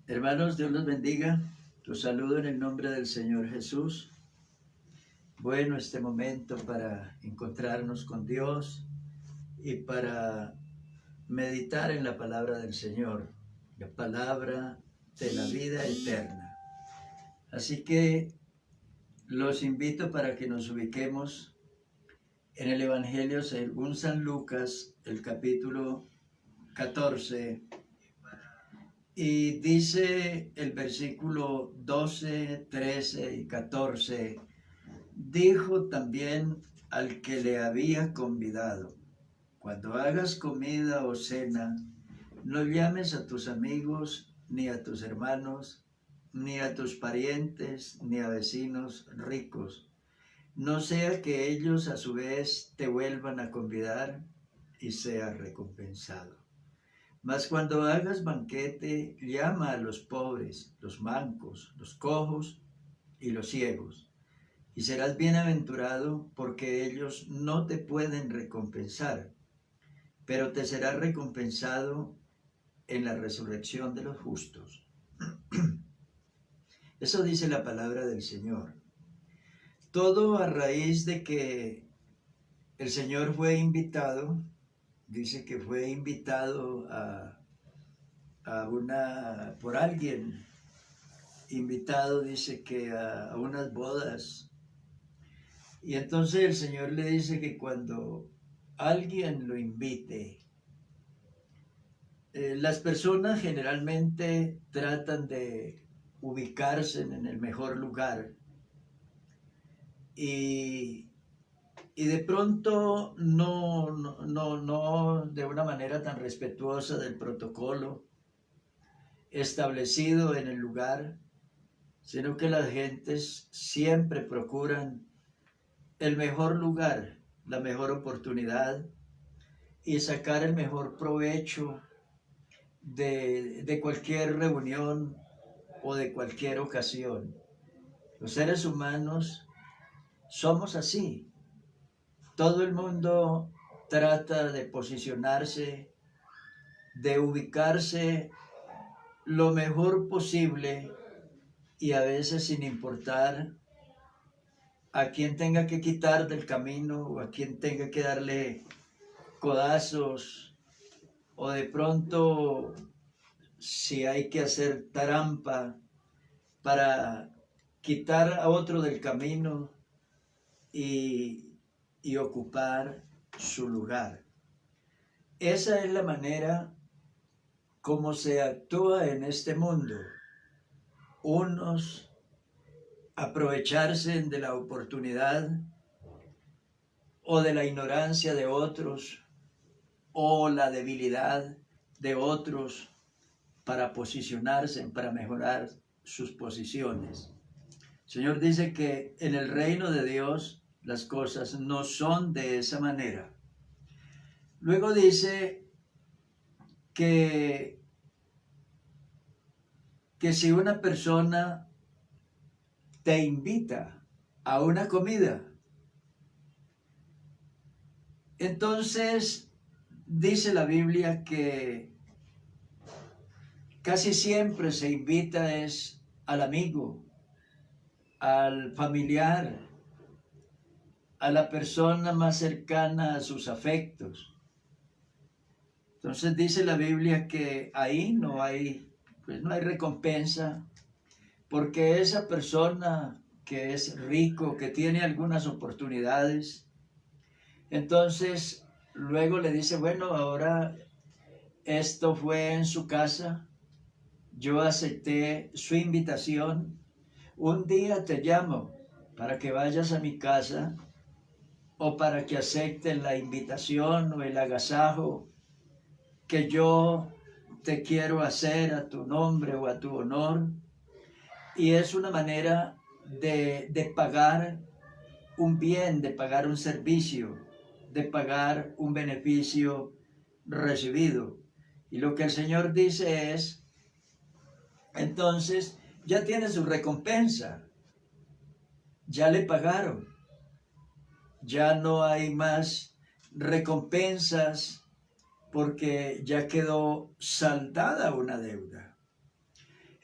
Hermanos, Dios los bendiga. Los saludo en el nombre del Señor Jesús. Bueno, este momento para encontrarnos con Dios y para meditar en la palabra del Señor, la palabra de la vida eterna. Así que los invito para que nos ubiquemos en el Evangelio según San Lucas, el capítulo 14. Y dice el versículo 12, 13 y 14, dijo también al que le había convidado, cuando hagas comida o cena, no llames a tus amigos, ni a tus hermanos, ni a tus parientes, ni a vecinos ricos, no sea que ellos a su vez te vuelvan a convidar y seas recompensado. Mas cuando hagas banquete, llama a los pobres, los mancos, los cojos y los ciegos, y serás bienaventurado porque ellos no te pueden recompensar, pero te será recompensado en la resurrección de los justos. Eso dice la palabra del Señor. Todo a raíz de que el Señor fue invitado, dice que fue invitado por alguien, invitado, dice que a unas bodas. Y entonces el Señor le dice que cuando alguien lo invite, las personas generalmente tratan de ubicarse en el mejor lugar y de pronto no de una manera tan respetuosa del protocolo establecido en el lugar, sino que las gentes siempre procuran el mejor lugar, la mejor oportunidad y sacar el mejor provecho de cualquier reunión o de cualquier ocasión. Los seres humanos somos así. Todo el mundo trata de posicionarse, de ubicarse lo mejor posible y a veces sin importar a quien tenga que quitar del camino o a quien tenga que darle codazos o de pronto si hay que hacer trampa para quitar a otro del camino y ocupar su lugar. Esa es la manera como se actúa en este mundo. Unos aprovecharse de la oportunidad o de la ignorancia de otros o la debilidad de otros para posicionarse, para mejorar sus posiciones. El Señor dice que en el reino de Dios las cosas no son de esa manera. Luego dice que si una persona te invita a una comida, entonces dice la Biblia que casi siempre se invita es al amigo, al familiar, a la persona más cercana a sus afectos. Entonces dice la Biblia que ahí no hay recompensa, porque esa persona que es rico, que tiene algunas oportunidades, entonces luego le dice, bueno, ahora esto fue en su casa, yo acepté su invitación, un día te llamo para que vayas a mi casa o para que aceptes la invitación o el agasajo que yo te quiero hacer a tu nombre o a tu honor. Y es una manera de pagar un bien, de pagar un servicio, de pagar un beneficio recibido. Y lo que el Señor dice es, entonces ya tiene su recompensa, ya le pagaron, ya no hay más recompensas porque ya quedó saldada una deuda.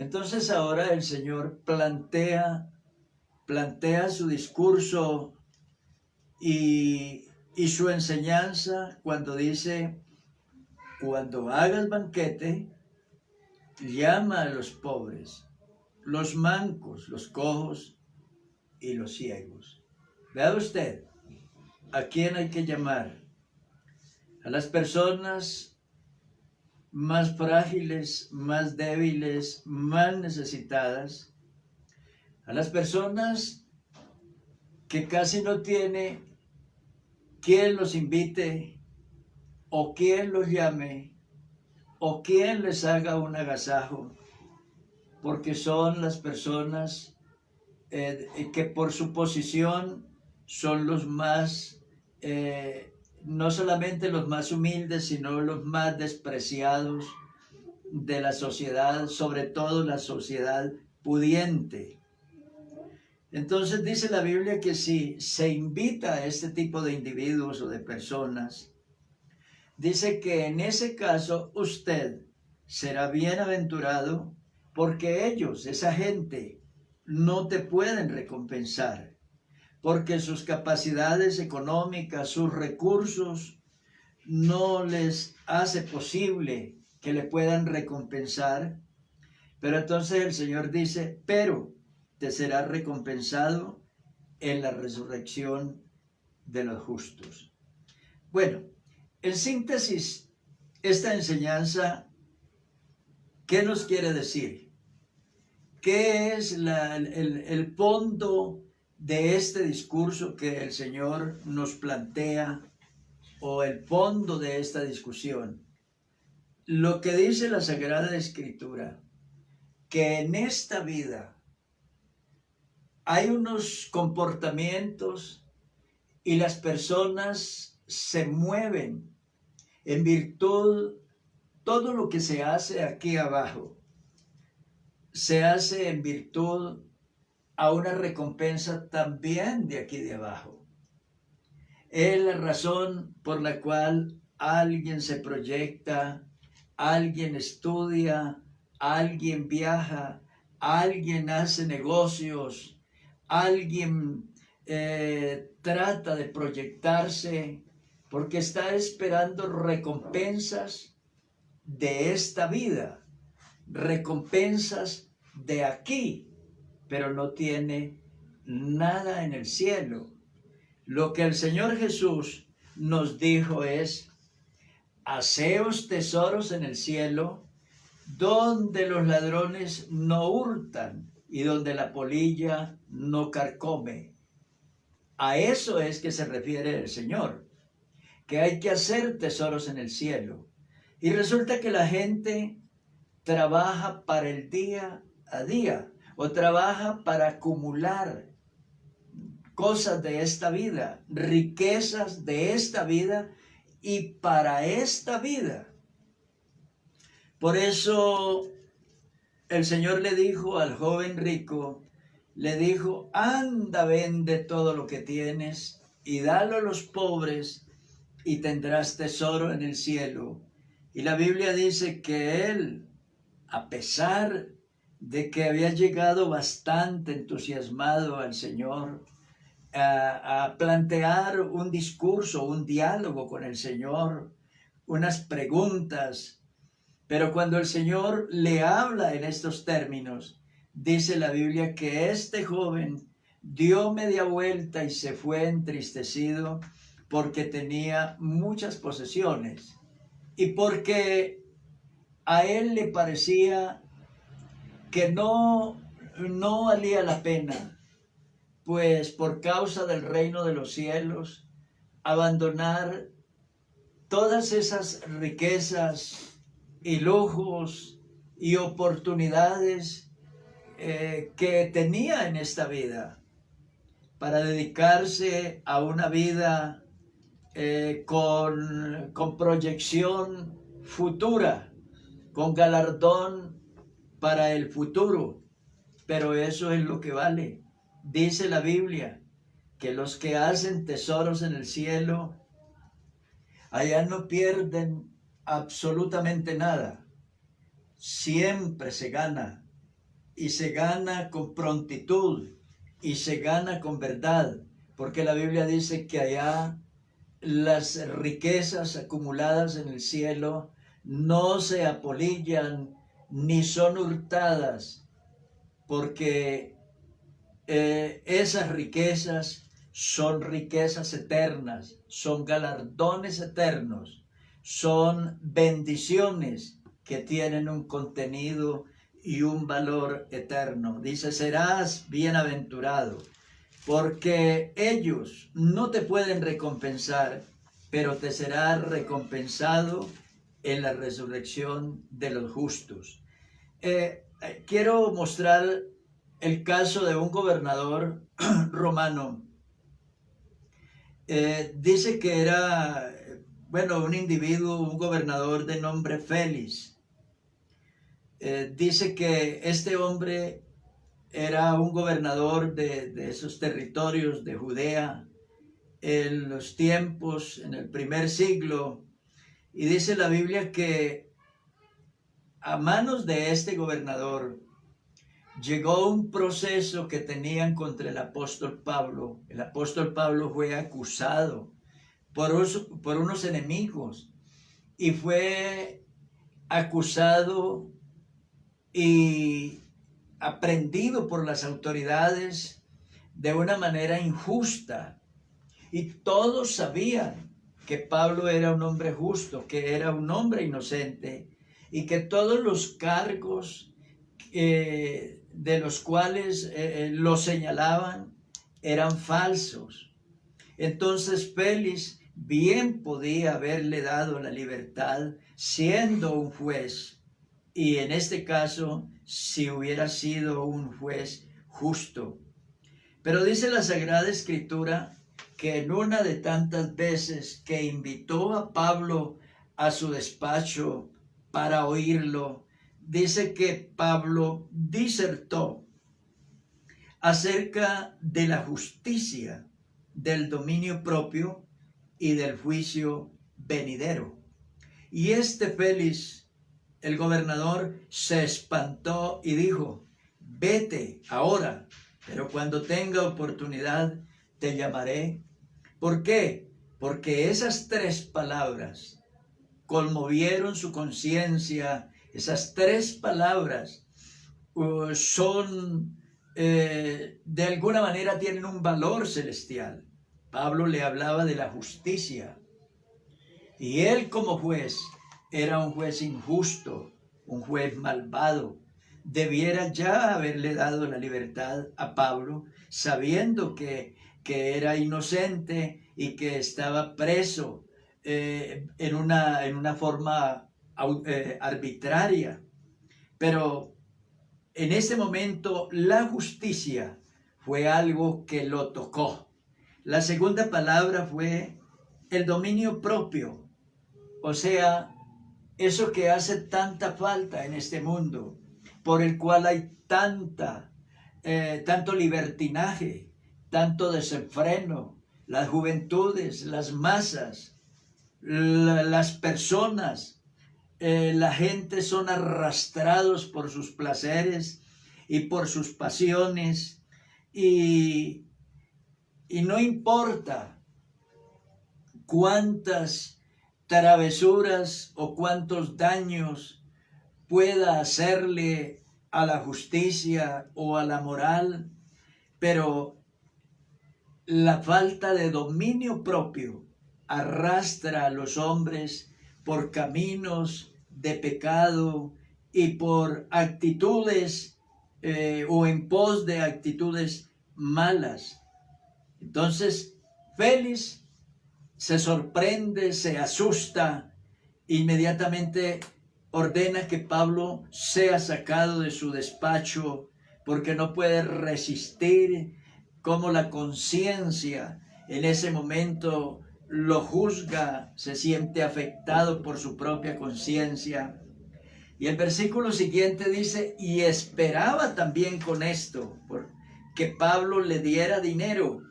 Entonces ahora el Señor plantea su discurso y su enseñanza cuando dice, cuando hagas banquete, llama a los pobres, los mancos, los cojos y los ciegos. Vea usted, ¿a quién hay que llamar? A las personas más frágiles, más débiles, más necesitadas, a las personas que casi no tiene quien los invite o quien los llame o quien les haga un agasajo, porque son las personas que por su posición son los más, no solamente los más humildes, sino los más despreciados de la sociedad, sobre todo la sociedad pudiente. Entonces dice la Biblia que si se invita a este tipo de individuos o de personas, dice que en ese caso usted será bienaventurado porque ellos, esa gente, no te pueden recompensar, porque sus capacidades económicas, sus recursos, no les hace posible que le puedan recompensar. Pero entonces el Señor dice, pero te será recompensado en la resurrección de los justos. Bueno, en síntesis, esta enseñanza, ¿qué nos quiere decir? ¿Qué es el fondo de este discurso que el Señor nos plantea, o el fondo de esta discusión? Lo que dice la Sagrada Escritura, que en esta vida hay unos comportamientos y las personas se mueven en virtud, todo lo que se hace aquí abajo, se hace en virtud a una recompensa también de aquí de abajo. Es la razón por la cual alguien se proyecta, alguien estudia, alguien viaja, alguien hace negocios, alguien trata de proyectarse porque está esperando recompensas de esta vida, recompensas de aquí, pero no tiene nada en el cielo. Lo que el Señor Jesús nos dijo es, haceos tesoros en el cielo, donde los ladrones no hurtan y donde la polilla no carcome. A eso es que se refiere el Señor, que hay que hacer tesoros en el cielo. Y resulta que la gente trabaja para el día a día, o trabaja para acumular cosas de esta vida, riquezas de esta vida y para esta vida. Por eso el Señor le dijo al joven rico, le dijo, anda, vende todo lo que tienes y dalo a los pobres y tendrás tesoro en el cielo. Y la Biblia dice que él, a pesar de que había llegado bastante entusiasmado al Señor, a plantear un discurso, un diálogo con el Señor, unas preguntas, pero cuando el Señor le habla en estos términos, dice la Biblia que este joven dio media vuelta y se fue entristecido porque tenía muchas posesiones y porque a él le parecía que no valía la pena, pues por causa del reino de los cielos, abandonar todas esas riquezas y lujos y oportunidades que tenía en esta vida para dedicarse a una vida con proyección futura, con galardón para el futuro. Pero eso es lo que vale. Dice la Biblia que los que hacen tesoros en el cielo, allá no pierden absolutamente nada. Siempre se gana. y se gana con prontitud y se gana con verdad, porque la Biblia dice que allá las riquezas acumuladas en el cielo no se apolillan ni son hurtadas, porque esas riquezas son riquezas eternas, son galardones eternos, son bendiciones que tienen un contenido y un valor eterno. Dice, serás bienaventurado, porque ellos no te pueden recompensar, pero te será recompensado en la resurrección de los justos. Quiero mostrar el caso de un gobernador romano. Dice que era, bueno, un individuo, un gobernador de nombre Félix. Dice que este hombre era un gobernador de esos territorios de Judea en los tiempos, en el primer siglo. Y dice la Biblia que a manos de este gobernador llegó un proceso que tenían contra el apóstol Pablo. El apóstol Pablo fue acusado por unos enemigos y fue acusado y aprehendido por las autoridades de una manera injusta. Y todos sabían que Pablo era un hombre justo, que era un hombre inocente y que todos los cargos de los cuales lo señalaban eran falsos. Entonces Félix bien podía haberle dado la libertad siendo un juez, y en este caso si hubiera sido un juez justo. Pero dice la Sagrada Escritura que en una de tantas veces que invitó a Pablo a su despacho para oírlo, dice que Pablo disertó acerca de la justicia, del dominio propio y del juicio venidero. Y este Félix, el gobernador, se espantó y dijo, vete ahora, pero cuando tenga oportunidad te llamaré. ¿Por qué? Porque esas tres palabras conmovieron su conciencia. Esas tres palabras son, de alguna manera tienen un valor celestial. Pablo le hablaba de la justicia. Y él como juez era un juez injusto, un juez malvado. Debiera ya haberle dado la libertad a Pablo, sabiendo que era inocente y que estaba preso en una forma arbitraria. Pero en ese momento la justicia fue algo que lo tocó. La segunda palabra fue el dominio propio, o sea, eso que hace tanta falta en este mundo, por el cual hay tanto libertinaje, tanto desenfreno, las juventudes, las masas, las personas, la gente son arrastrados por sus placeres y por sus pasiones, y no importa cuántas travesuras o cuántos daños pueda hacerle a la justicia o a la moral, pero la falta de dominio propio arrastra a los hombres por caminos de pecado y por actitudes o en pos de actitudes malas. Entonces, Félix se sorprende, se asusta, inmediatamente ordena que Pablo sea sacado de su despacho porque no puede resistir cómo la conciencia en ese momento lo juzga, se siente afectado por su propia conciencia. Y el versículo siguiente dice, y esperaba también con esto, que Pablo le diera dinero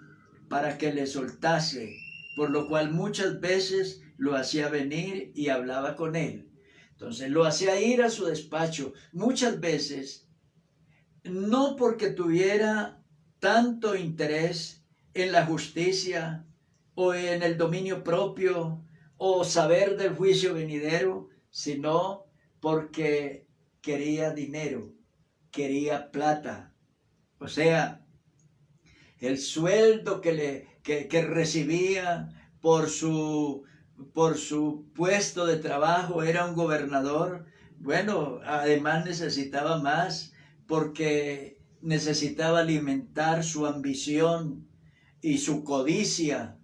para que le soltase, por lo cual muchas veces lo hacía venir y hablaba con él. Entonces lo hacía ir a su despacho muchas veces no porque tuviera tanto interés en la justicia o en el dominio propio o saber del juicio venidero, sino porque quería dinero, quería plata. O sea, el sueldo que recibía por su puesto de trabajo, era un gobernador. Bueno, además necesitaba más porque necesitaba alimentar su ambición y su codicia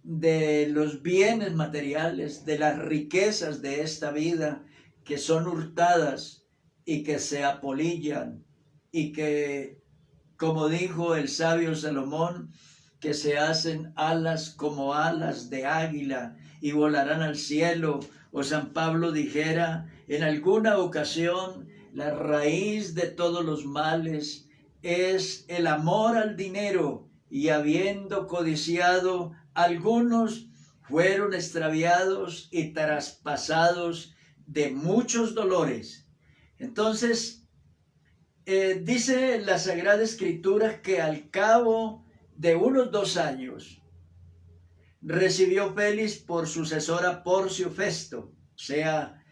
de los bienes materiales, de las riquezas de esta vida que son hurtadas y que se apolillan y que, como dijo el sabio Salomón, que se hacen alas como alas de águila y volarán al cielo. O San Pablo dijera en alguna ocasión, la raíz de todos los males es el amor al dinero, y habiendo codiciado, algunos fueron extraviados y traspasados de muchos dolores. Entonces, dice la Sagrada Escritura que al cabo de unos 2 años recibió Félix por sucesor a Porcio Festo, o sea,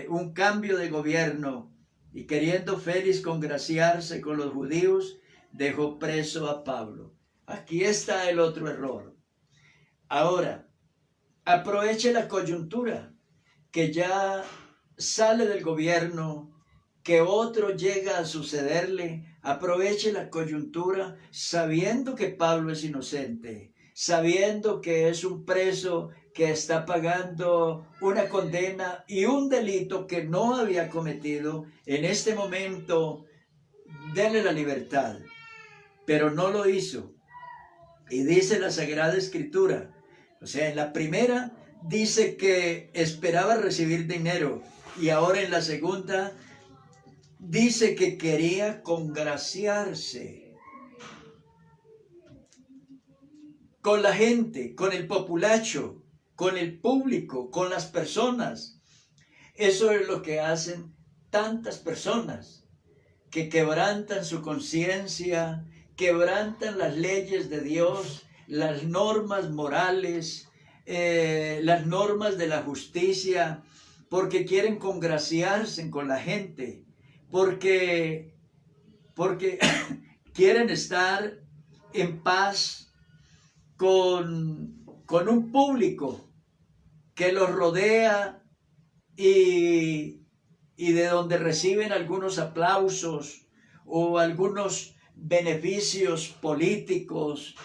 un cambio de gobierno, y queriendo Félix congraciarse con los judíos, dejó preso a Pablo. Aquí está el otro error. Ahora, aproveche la coyuntura, que ya sale del gobierno, que otro llega a sucederle. Aproveche la coyuntura sabiendo que Pablo es inocente, sabiendo que es un preso que está pagando una condena y un delito que no había cometido. En este momento, denle la libertad, pero no lo hizo. Y dice la Sagrada Escritura, o sea, en la primera dice que esperaba recibir dinero, y ahora en la segunda dice que quería congraciarse con la gente, con el populacho, con el público, con las personas. Eso es lo que hacen tantas personas que quebrantan su conciencia, quebrantan las leyes de Dios, las normas morales, las normas de la justicia, porque quieren congraciarse con la gente, porque quieren estar en paz con un público que los rodea y de donde reciben algunos aplausos o algunos beneficios políticos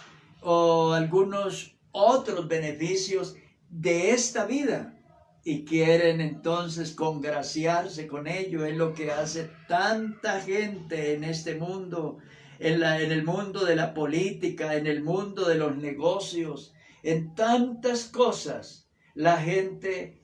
o algunos otros beneficios de esta vida, y quieren entonces congraciarse con ello. Es lo que hace tanta gente en este mundo, en el mundo de la política, en el mundo de los negocios, en tantas cosas. La gente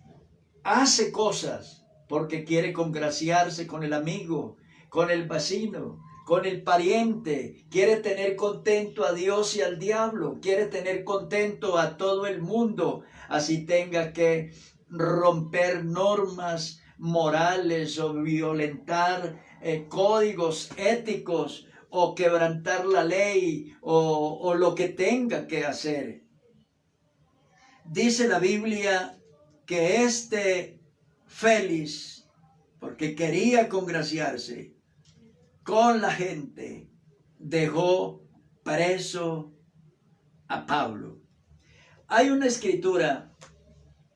hace cosas porque quiere congraciarse con el amigo, con el vecino, con el pariente. Quiere tener contento a Dios y al diablo. Quiere tener contento a todo el mundo, así tenga que romper normas morales o violentar códigos éticos o quebrantar la ley o lo que tenga que hacer. Dice la Biblia que este Félix, porque quería congraciarse con la gente, dejó preso a Pablo. Hay una escritura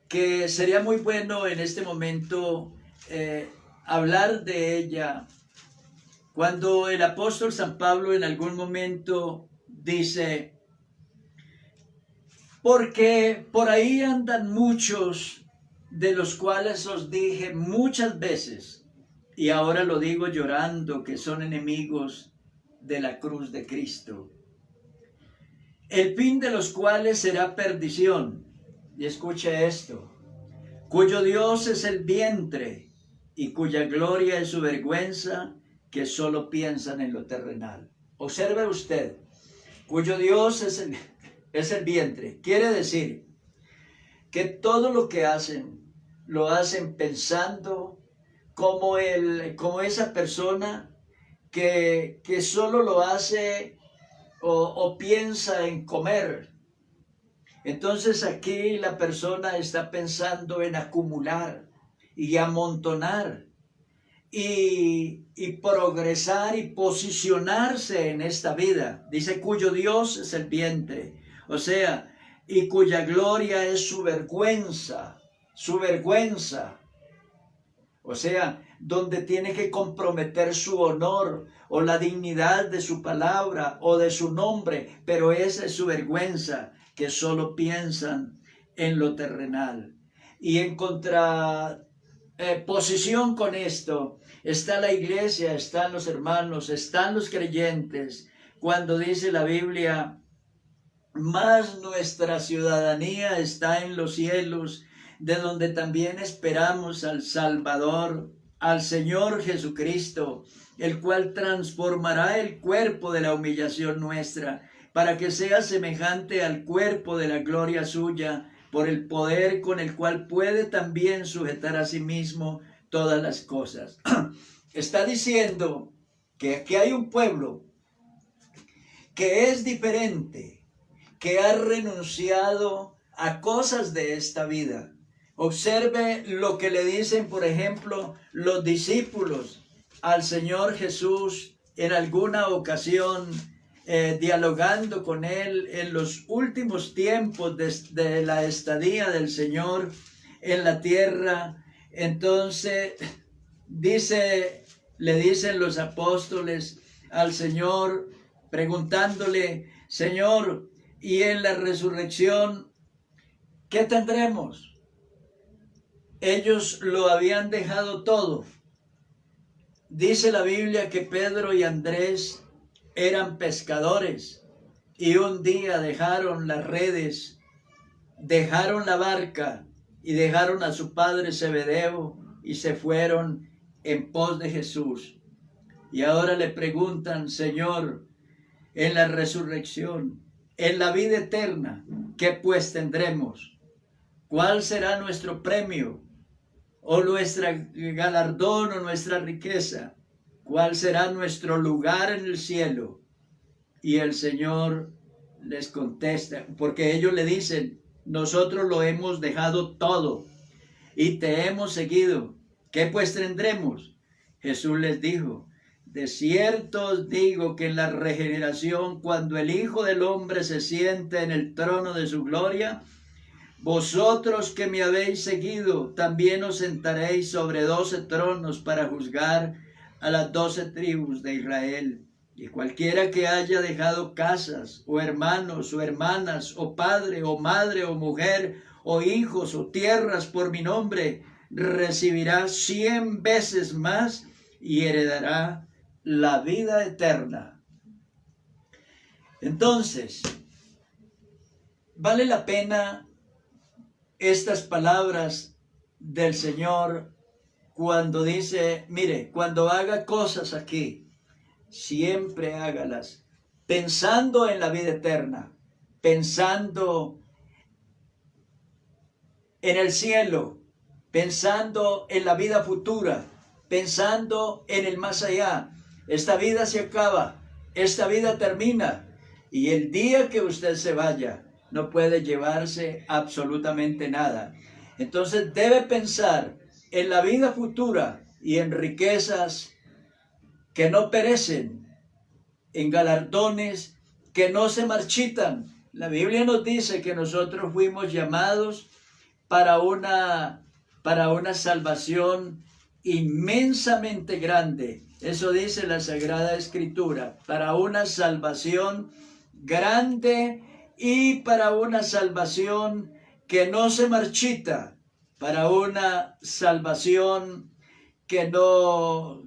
que sería muy bueno en este momento hablar de ella, cuando el apóstol San Pablo en algún momento dice: porque por ahí andan muchos, de los cuales os dije muchas veces, y ahora lo digo llorando, que son enemigos de la cruz de Cristo, el fin de los cuales será perdición. Y escucha esto: cuyo Dios es el vientre, y cuya gloria es su vergüenza, que solo piensan en lo terrenal. Observe usted, cuyo Dios es el vientre. Quiere decir que todo lo que hacen, lo hacen pensando como esa persona que solo lo hace o piensa en comer. Entonces aquí la persona está pensando en acumular y amontonar y progresar y posicionarse en esta vida. Dice, cuyo Dios es el vientre, o sea, y cuya gloria es su vergüenza, o sea, donde tiene que comprometer su honor o la dignidad de su palabra o de su nombre, pero esa es su vergüenza, que solo piensan en lo terrenal. Y en contraposición con esto está la iglesia, están los hermanos, están los creyentes, cuando dice la Biblia, más nuestra ciudadanía está en los cielos, de donde también esperamos al Salvador, al Señor Jesucristo, el cual transformará el cuerpo de la humillación nuestra, para que sea semejante al cuerpo de la gloria suya, por el poder con el cual puede también sujetar a sí mismo todas las cosas. Está diciendo que aquí hay un pueblo que es diferente, que ha renunciado a cosas de esta vida. Observe lo que le dicen, por ejemplo, los discípulos al Señor Jesús en alguna ocasión, dialogando con Él en los últimos tiempos de la estadía del Señor en la tierra. Entonces, le dicen los apóstoles al Señor, preguntándole, Señor, y en la resurrección, ¿qué tendremos? Ellos lo habían dejado todo. Dice la Biblia que Pedro y Andrés eran pescadores y un día dejaron las redes, dejaron la barca y dejaron a su padre Zebedeo y se fueron en pos de Jesús. Y ahora le preguntan, Señor, en la resurrección, en la vida eterna, ¿qué pues tendremos? ¿Cuál será nuestro premio? ¿O nuestra galardón o nuestra riqueza? ¿Cuál será nuestro lugar en el cielo? Y el Señor les contesta, porque ellos le dicen, nosotros lo hemos dejado todo y te hemos seguido. ¿Qué pues tendremos? Jesús les dijo, de cierto os digo que en la regeneración, cuando el Hijo del Hombre se siente en el trono de su gloria, vosotros que me habéis seguido, también os sentaréis sobre 12 tronos para juzgar a las 12 tribus de Israel. Y cualquiera que haya dejado casas, o hermanos, o hermanas, o padre, o madre, o mujer, o hijos, o tierras por mi nombre, recibirá 100 veces más y heredará la vida eterna. Entonces, vale la pena estas palabras del Señor cuando dice, mire, cuando haga cosas aquí, siempre hágalas pensando en la vida eterna, pensando en el cielo, pensando en la vida futura, pensando en el más allá. Esta vida se acaba, esta vida termina, y el día que usted se vaya, no puede llevarse absolutamente nada. Entonces debe pensar en la vida futura y en riquezas que no perecen, en galardones que no se marchitan. La Biblia nos dice que nosotros fuimos llamados para una salvación inmensamente grande. Eso dice la Sagrada Escritura, para una salvación grande y para una salvación que no se marchita, para una salvación que no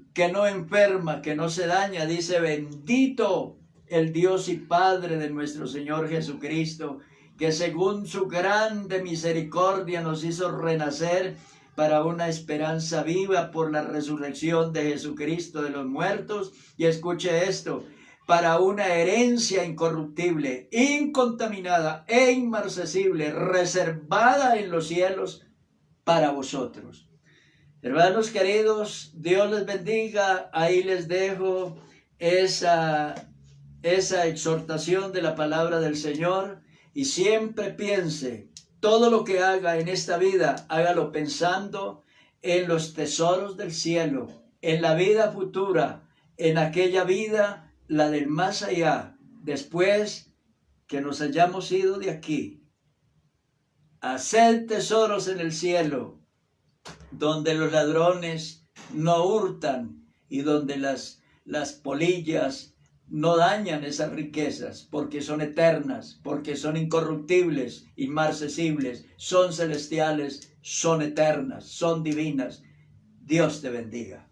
enferma, que no se daña. Dice, bendito el Dios y Padre de nuestro Señor Jesucristo, que según su grande misericordia nos hizo renacer para una esperanza viva por la resurrección de Jesucristo de los muertos. Y escuche esto, para una herencia incorruptible, incontaminada e inmarcesible, reservada en los cielos para vosotros. Hermanos queridos, Dios les bendiga. Ahí les dejo esa exhortación de la palabra del Señor y siempre piense, todo lo que haga en esta vida, hágalo pensando en los tesoros del cielo, en la vida futura, en aquella vida, la del más allá, después que nos hayamos ido de aquí. Haced tesoros en el cielo, donde los ladrones no hurtan y donde las polillas no dañan esas riquezas, porque son eternas, porque son incorruptibles, inmarcesibles, son celestiales, son eternas, son divinas. Dios te bendiga.